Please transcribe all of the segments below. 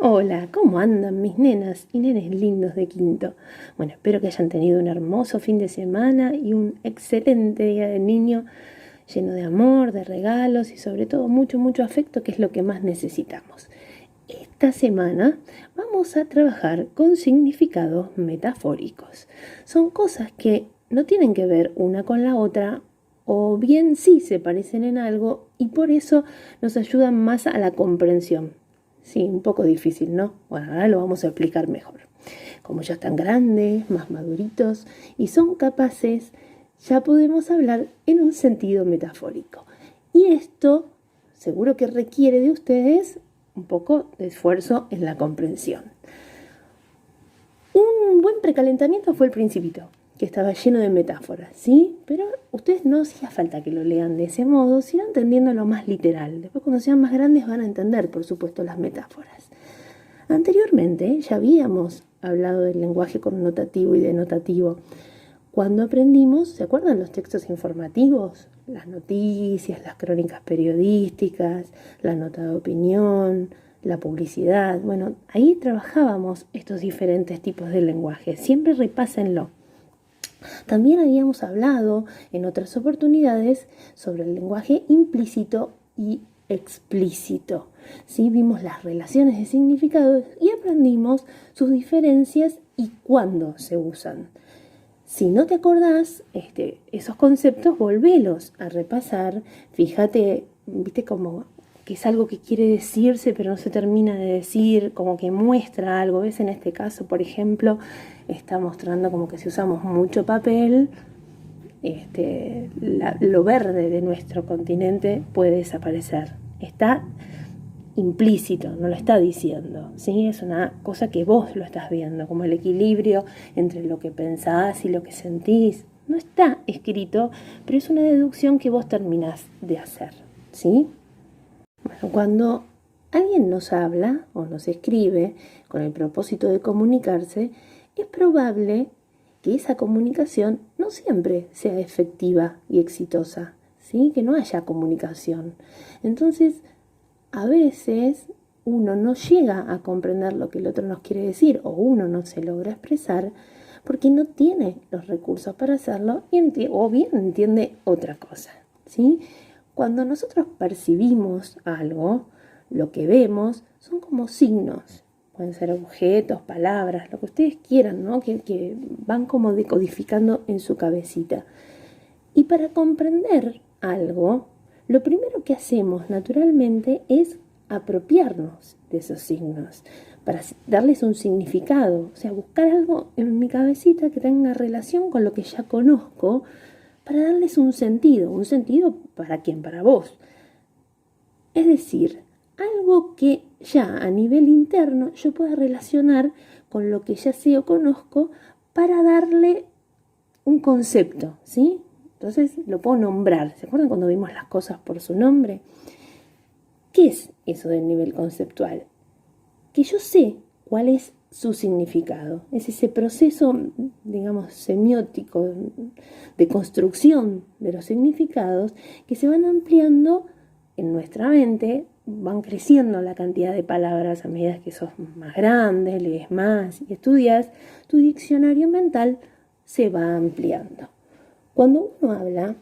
Hola, ¿cómo andan mis nenas y nenes lindos de quinto? Bueno, espero que hayan tenido un hermoso fin de semana y un excelente día del niño, lleno de amor, de regalos y sobre todo mucho, mucho afecto, que es lo que más necesitamos. Esta semana vamos a trabajar con significados metafóricos. Son cosas que no tienen que ver una con la otra, o bien sí se parecen en algo y por eso nos ayudan más a la comprensión. Sí, un poco difícil, ¿no? Bueno, ahora lo vamos a explicar mejor. Como ya están grandes, más maduritos y son capaces, ya podemos hablar en un sentido metafórico. Y esto seguro que requiere de ustedes un poco de esfuerzo en la comprensión. Un buen precalentamiento fue el Principito, que estaba lleno de metáforas, ¿sí? Pero ustedes no hacía falta que lo lean de ese modo, sino entendiendo lo más literal. Después, cuando sean más grandes, van a entender, por supuesto, las metáforas. Anteriormente ya habíamos hablado del lenguaje connotativo y denotativo. Cuando aprendimos, ¿se acuerdan los textos informativos? Las noticias, las crónicas periodísticas, la nota de opinión, la publicidad. Bueno, ahí trabajábamos estos diferentes tipos de lenguaje. Siempre repásenlo. También habíamos hablado en otras oportunidades sobre el lenguaje implícito y explícito. ¿Sí? Vimos las relaciones de significados y aprendimos sus diferencias y cuándo se usan. Si no te acordás esos conceptos, volvelos a repasar. Fíjate, viste como que es algo que quiere decirse pero no se termina de decir, como que muestra algo. ¿Ves? En este caso, por ejemplo, está mostrando como que si usamos mucho papel, lo verde de nuestro continente puede desaparecer. Está implícito, no lo está diciendo, ¿sí? Es una cosa que vos lo estás viendo, como el equilibrio entre lo que pensás y lo que sentís. No está escrito, pero es una deducción que vos terminás de hacer, ¿sí? Bueno, cuando alguien nos habla o nos escribe con el propósito de comunicarse, es probable que esa comunicación no siempre sea efectiva y exitosa, ¿sí? Que no haya comunicación. Entonces, a veces uno no llega a comprender lo que el otro nos quiere decir o uno no se logra expresar porque no tiene los recursos para hacerlo o bien entiende otra cosa, ¿sí? Cuando nosotros percibimos algo, lo que vemos son como signos. Pueden ser objetos, palabras, lo que ustedes quieran, ¿no? Que van como decodificando en su cabecita. Y para comprender algo, lo primero que hacemos naturalmente es apropiarnos de esos signos para darles un significado, o sea, buscar algo en mi cabecita que tenga relación con lo que ya conozco para darles un sentido ¿para quién? Para vos. Es decir, algo que ya a nivel interno yo pueda relacionar con lo que ya sé o conozco para darle un concepto, ¿sí? Entonces lo puedo nombrar. ¿Se acuerdan cuando vimos las cosas por su nombre? ¿Qué es eso del nivel conceptual? Que yo sé cuál es su significado. Es ese proceso, digamos, semiótico de construcción de los significados que se van ampliando en nuestra mente, van creciendo la cantidad de palabras a medida que sos más grande, lees más y estudias, tu diccionario mental se va ampliando. Cuando uno habla,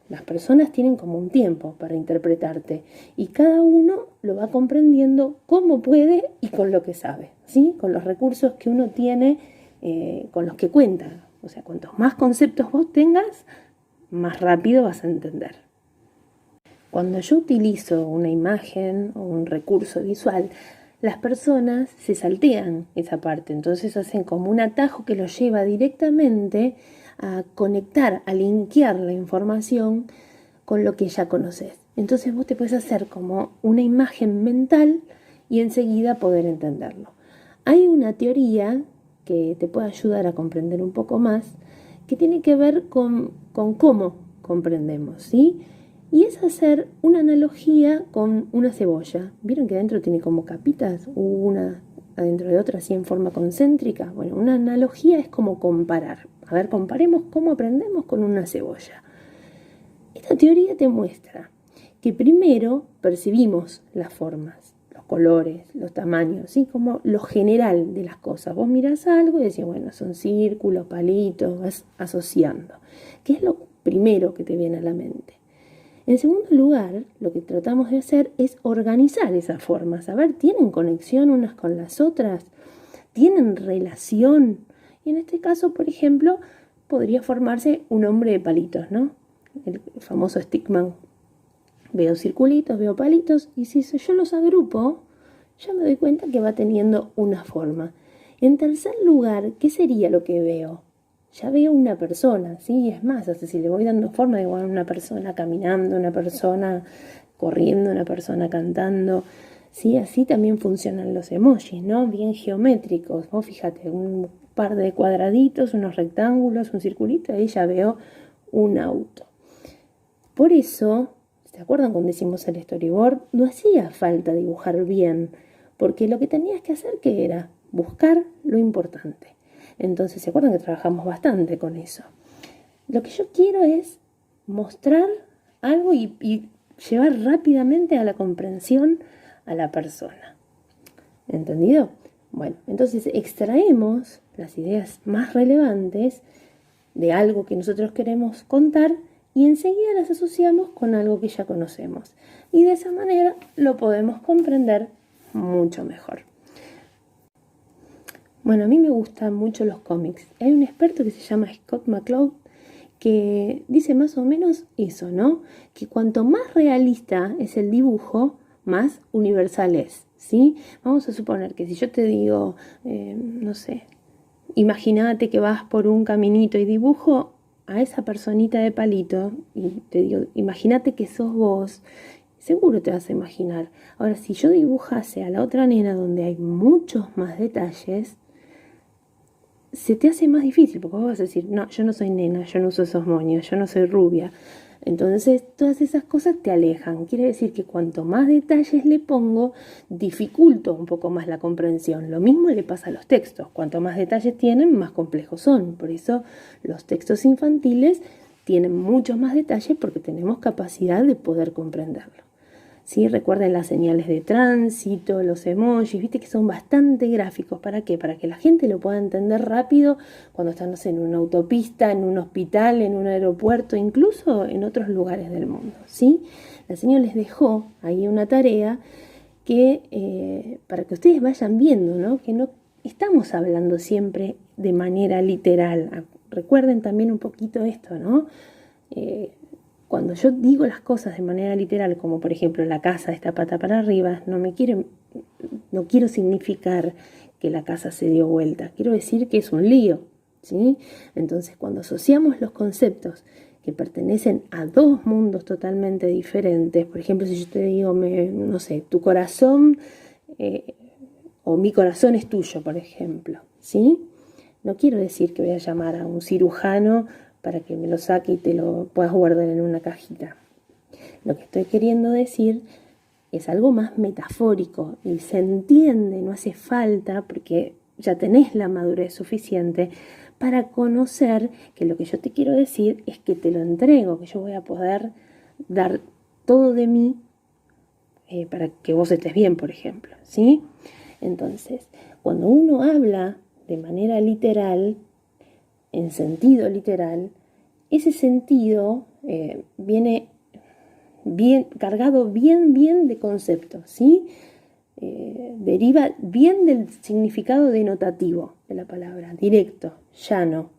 las personas tienen como un tiempo para interpretarte y cada uno lo va comprendiendo como puede y con lo que sabe, ¿sí? Con los recursos que uno tiene, con los que cuenta. O sea, cuantos más conceptos vos tengas, más rápido vas a entender. Cuando yo utilizo una imagen o un recurso visual, las personas se saltean esa parte, entonces hacen como un atajo que los lleva directamente a conectar, a linkear la información con lo que ya conoces. Entonces vos te puedes hacer como una imagen mental y enseguida poder entenderlo. Hay una teoría que te puede ayudar a comprender un poco más, que tiene que ver con cómo comprendemos, ¿sí? Y es hacer una analogía con una cebolla. ¿Vieron que adentro tiene como capitas? Una adentro de otra, así en forma concéntrica. Bueno, una analogía es como comparar. A ver, comparemos cómo aprendemos con una cebolla. Esta teoría te muestra que primero percibimos las formas, los los colores, los tamaños, ¿sí? Como lo general de las cosas. Vos mirás algo y decís, bueno, son círculos, palitos, vas asociando. ¿Qué es lo primero que te viene a la mente? En segundo lugar, lo que tratamos de hacer es organizar esas formas. A ver, ¿tienen conexión unas con las otras? ¿Tienen relación? Y en este caso, por ejemplo, podría formarse un hombre de palitos, ¿no? El famoso stickman. Veo circulitos, veo palitos, y si yo los agrupo, ya me doy cuenta que va teniendo una forma. En tercer lugar, ¿qué sería lo que veo? Ya veo una persona, ¿sí? Es más, hasta si le voy dando forma, digo, una persona caminando, una persona corriendo, una persona cantando, ¿sí? Así también funcionan los emojis, ¿no? Bien geométricos. Vos fíjate, un par de cuadraditos, unos rectángulos, un circulito, ahí ya veo un auto. Por eso, ¿se acuerdan cuando hicimos el storyboard? No hacía falta dibujar bien, porque lo que tenías que hacer, ¿qué era? Buscar lo importante. Entonces, ¿se acuerdan que trabajamos bastante con eso? Lo que yo quiero es mostrar algo y llevar rápidamente a la comprensión a la persona. ¿Entendido? Bueno, entonces extraemos las ideas más relevantes de algo que nosotros queremos contar y enseguida las asociamos con algo que ya conocemos. Y de esa manera lo podemos comprender mucho mejor. Bueno, a mí me gustan mucho los cómics. Hay un experto que se llama Scott McCloud que dice más o menos eso, ¿no? Que cuanto más realista es el dibujo, más universal es, ¿sí? Vamos a suponer que si yo te digo, no sé, imagínate que vas por un caminito y dibujo a esa personita de palito y te digo, imagínate que sos vos, seguro te vas a imaginar. Ahora, si yo dibujase a la otra nena donde hay muchos más detalles, se te hace más difícil, porque vos vas a decir, no, yo no soy nena, yo no uso esos moños, yo no soy rubia. Entonces, todas esas cosas te alejan. Quiere decir que cuanto más detalles le pongo, dificulto un poco más la comprensión. Lo mismo le pasa a los textos. Cuanto más detalles tienen, más complejos son. Por eso, los textos infantiles tienen muchos más detalles porque tenemos capacidad de poder comprenderlo. ¿Sí? Recuerden las señales de tránsito, los emojis, viste que son bastante gráficos. ¿Para qué? Para que la gente lo pueda entender rápido cuando están, no sé, en una autopista, en un hospital, en un aeropuerto, incluso en otros lugares del mundo, ¿sí? La señora les dejó ahí una tarea que para que ustedes vayan viendo, ¿no? Que no estamos hablando siempre de manera literal. Recuerden también un poquito esto, ¿no? Cuando yo digo las cosas de manera literal, como por ejemplo la casa está pata para arriba, no quiero significar que la casa se dio vuelta, quiero decir que es un lío, ¿sí? Entonces, cuando asociamos los conceptos que pertenecen a dos mundos totalmente diferentes, por ejemplo, si yo te digo, no sé, tu corazón o mi corazón es tuyo, por ejemplo, ¿sí? No quiero decir que voy a llamar a un cirujano para que me lo saque y te lo puedas guardar en una cajita. Lo que estoy queriendo decir es algo más metafórico y se entiende, no hace falta, porque ya tenés la madurez suficiente para conocer que lo que yo te quiero decir es que te lo entrego, que yo voy a poder dar todo de mí para que vos estés bien, por ejemplo, ¿sí? Entonces, cuando uno habla de manera literal, en sentido literal, ese sentido viene bien cargado, bien de conceptos, ¿sí? Deriva bien del significado denotativo de la palabra, directo, llano,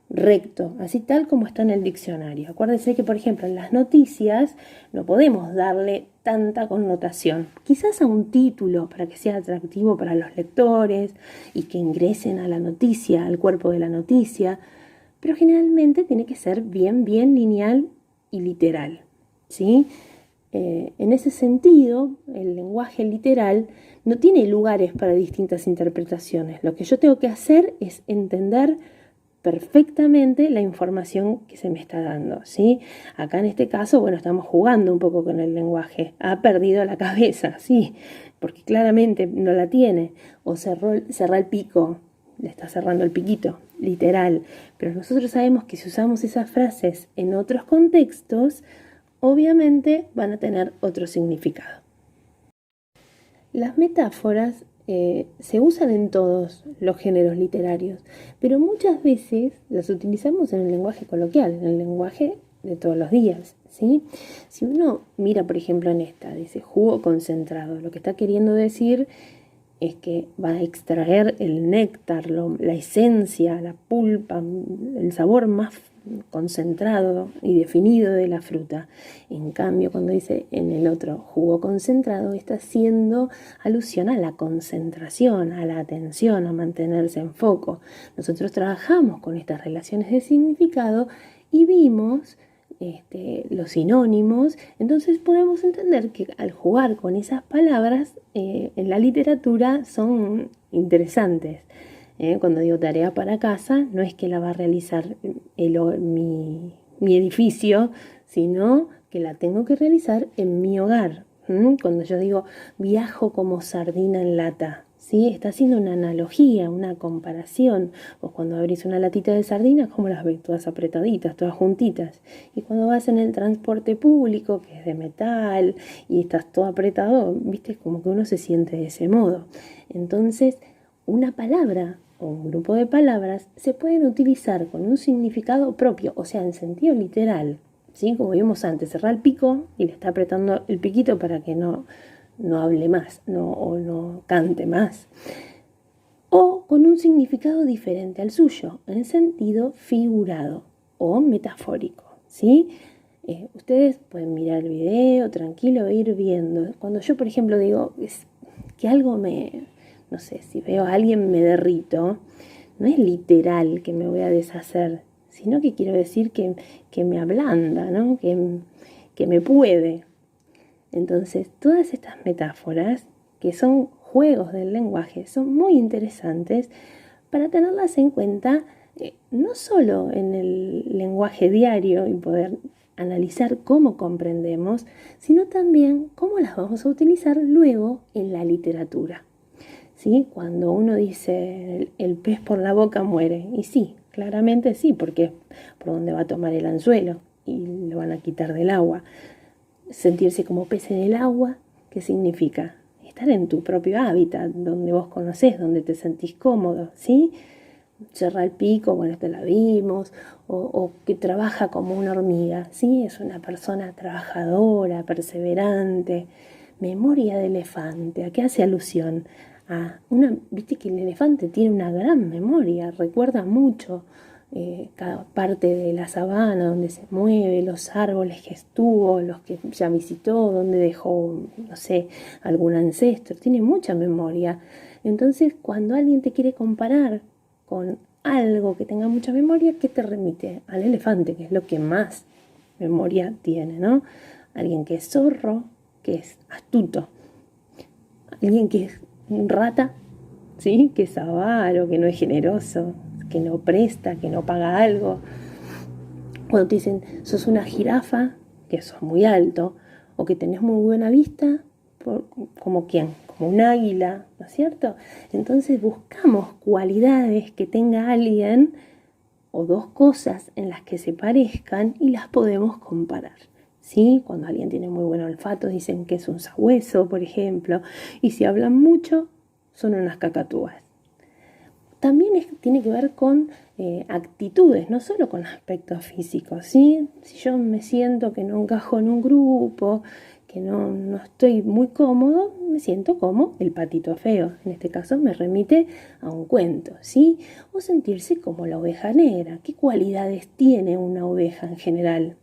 recto, así tal como está en el diccionario. Acuérdense que, por ejemplo, en las noticias no podemos darle tanta connotación. Quizás a un título para que sea atractivo para los lectores y que ingresen a la noticia, al cuerpo de la noticia, pero generalmente tiene que ser bien lineal y literal, ¿sí? En ese sentido, el lenguaje literal no tiene lugares para distintas interpretaciones. Lo que yo tengo que hacer es entender perfectamente la información que se me está dando, ¿sí? Acá en este caso, bueno, estamos jugando un poco con el lenguaje. Ha perdido la cabeza, sí, porque claramente no la tiene. O cerrá el pico, le está cerrando el piquito, literal. Pero nosotros sabemos que si usamos esas frases en otros contextos, obviamente van a tener otro significado. Las metáforas se usan en todos los géneros literarios, pero muchas veces las utilizamos en el lenguaje coloquial, en el lenguaje de todos los días, ¿sí? Si uno mira, por ejemplo, en esta, dice jugo concentrado, lo que está queriendo decir es que va a extraer el néctar, la esencia, la pulpa, el sabor más concentrado y definido de la fruta. En cambio, cuando dice en el otro jugo concentrado, está haciendo alusión a la concentración, a la atención, a mantenerse en foco. Nosotros trabajamos con estas relaciones de significado y vimos los sinónimos, entonces podemos entender que al jugar con esas palabras en la literatura son interesantes. Cuando digo tarea para casa, no es que la va a realizar mi edificio, sino que la tengo que realizar en mi hogar. Cuando yo digo viajo como sardina en lata, ¿sí? Está haciendo una analogía, una comparación. Vos cuando abrís una latita de sardinas, ¿cómo las ves? Todas apretaditas, todas juntitas. Y cuando vas en el transporte público, que es de metal, y estás todo apretado, viste, como que uno se siente de ese modo. Entonces, una palabra o un grupo de palabras se pueden utilizar con un significado propio, o sea, en sentido literal, ¿sí? Como vimos antes, cerrar el pico y le está apretando el piquito para que no hable más o no cante más. O con un significado diferente al suyo, en sentido figurado o metafórico, ¿sí? Ustedes pueden mirar el video tranquilo e ir viendo. Cuando yo, por ejemplo, digo que algo no sé, si veo a alguien me derrito, no es literal que me voy a deshacer, sino que quiero decir que me ablanda, ¿no? Que me puede. Entonces, todas estas metáforas, que son juegos del lenguaje, son muy interesantes para tenerlas en cuenta, no solo en el lenguaje diario y poder analizar cómo comprendemos, sino también cómo las vamos a utilizar luego en la literatura. ¿Sí? Cuando uno dice el pez por la boca muere, y sí, claramente sí, porque es por donde va a tomar el anzuelo y lo van a quitar del agua. Sentirse como pez en el agua, ¿qué significa? Estar en tu propio hábitat, donde vos conocés, donde te sentís cómodo, ¿sí? Cerrar el pico, bueno, esto la vimos, o que trabaja como una hormiga, ¿sí? Es una persona trabajadora, perseverante. Memoria de elefante, ¿a qué hace alusión? Viste que el elefante tiene una gran memoria, recuerda mucho cada parte de la sabana donde se mueve, los árboles que estuvo, los que ya visitó, donde dejó, no sé, algún ancestro, tiene mucha memoria. Entonces, cuando alguien te quiere comparar con algo que tenga mucha memoria, ¿qué te remite? Al elefante, que es lo que más memoria tiene, ¿no? Alguien que es zorro, que es astuto. Alguien que es rata, ¿sí? Que es avaro, que no es generoso, que no presta, que no paga algo. Cuando te dicen, sos una jirafa, que sos muy alto, o que tenés muy buena vista, ¿como quién? Como un águila, ¿no es cierto? Entonces buscamos cualidades que tenga alguien o dos cosas en las que se parezcan y las podemos comparar. ¿Sí? Cuando alguien tiene muy buen olfato dicen que es un sabueso, por ejemplo, y si hablan mucho son unas cacatúas. También tiene que ver con actitudes, no solo con aspectos físicos, ¿sí? Si yo me siento que no encajo en un grupo, que no estoy muy cómodo, me siento como el patito feo. En este caso me remite a un cuento, ¿sí? O sentirse como la oveja negra. ¿Qué cualidades tiene una oveja en general?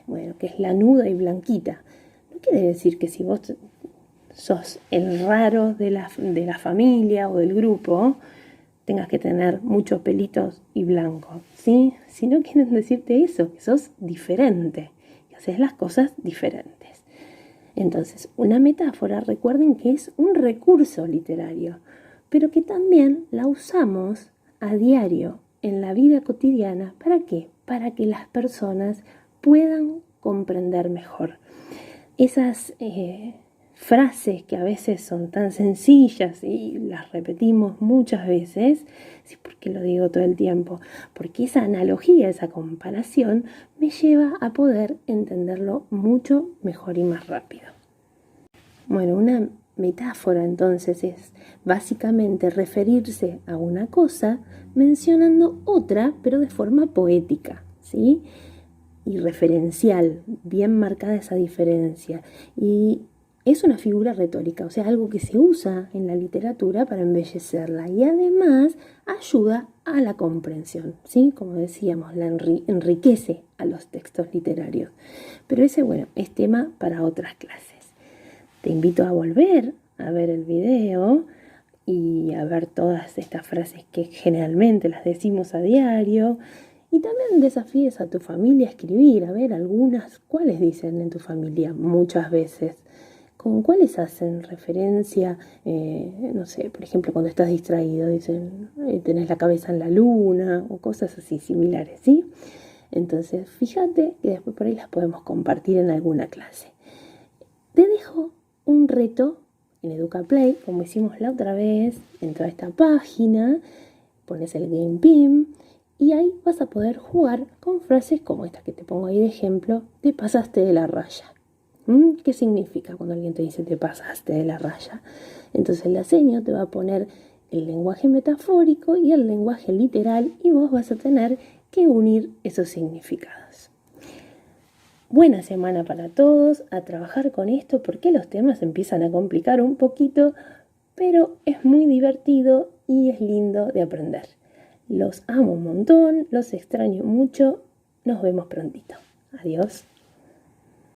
Bueno, que es lanuda y blanquita. No quiere decir que si vos sos el raro de la familia o del grupo, tengas que tener muchos pelitos y blanco, ¿sí? Si no quieren decirte eso, que sos diferente, que haces las cosas diferentes. Entonces, una metáfora, recuerden que es un recurso literario, pero que también la usamos a diario en la vida cotidiana. ¿Para qué? Para que las personas puedan comprender mejor. Esas frases que a veces son tan sencillas y las repetimos muchas veces, sí, porque lo digo todo el tiempo, porque esa analogía, esa comparación me lleva a poder entenderlo mucho mejor y más rápido. Bueno, una metáfora entonces es básicamente referirse a una cosa mencionando otra, pero de forma poética, ¿sí? Y referencial, bien marcada esa diferencia. Y es una figura retórica, o sea, algo que se usa en la literatura para embellecerla y además ayuda a la comprensión, ¿sí? Como decíamos, la enriquece a los textos literarios. Pero ese, bueno, es tema para otras clases. Te invito a volver a ver el video y a ver todas estas frases que generalmente las decimos a diario. Y también desafíes a tu familia a escribir, a ver algunas, cuáles dicen en tu familia muchas veces, con cuáles hacen referencia, no sé, por ejemplo, cuando estás distraído, dicen, tenés la cabeza en la luna, o cosas así similares, ¿sí? Entonces, fíjate que después por ahí las podemos compartir en alguna clase. Te dejo un reto en EducaPlay, como hicimos la otra vez, entra a esta página, pones el Game Pin, y ahí vas a poder jugar con frases como esta que te pongo ahí de ejemplo, te pasaste de la raya. ¿Qué significa cuando alguien te dice te pasaste de la raya? Entonces la seño te va a poner el lenguaje metafórico y el lenguaje literal y vos vas a tener que unir esos significados. Buena semana para todos, a trabajar con esto porque los temas empiezan a complicar un poquito, pero es muy divertido y es lindo de aprender. Los amo un montón, los extraño mucho. Nos vemos prontito. Adiós.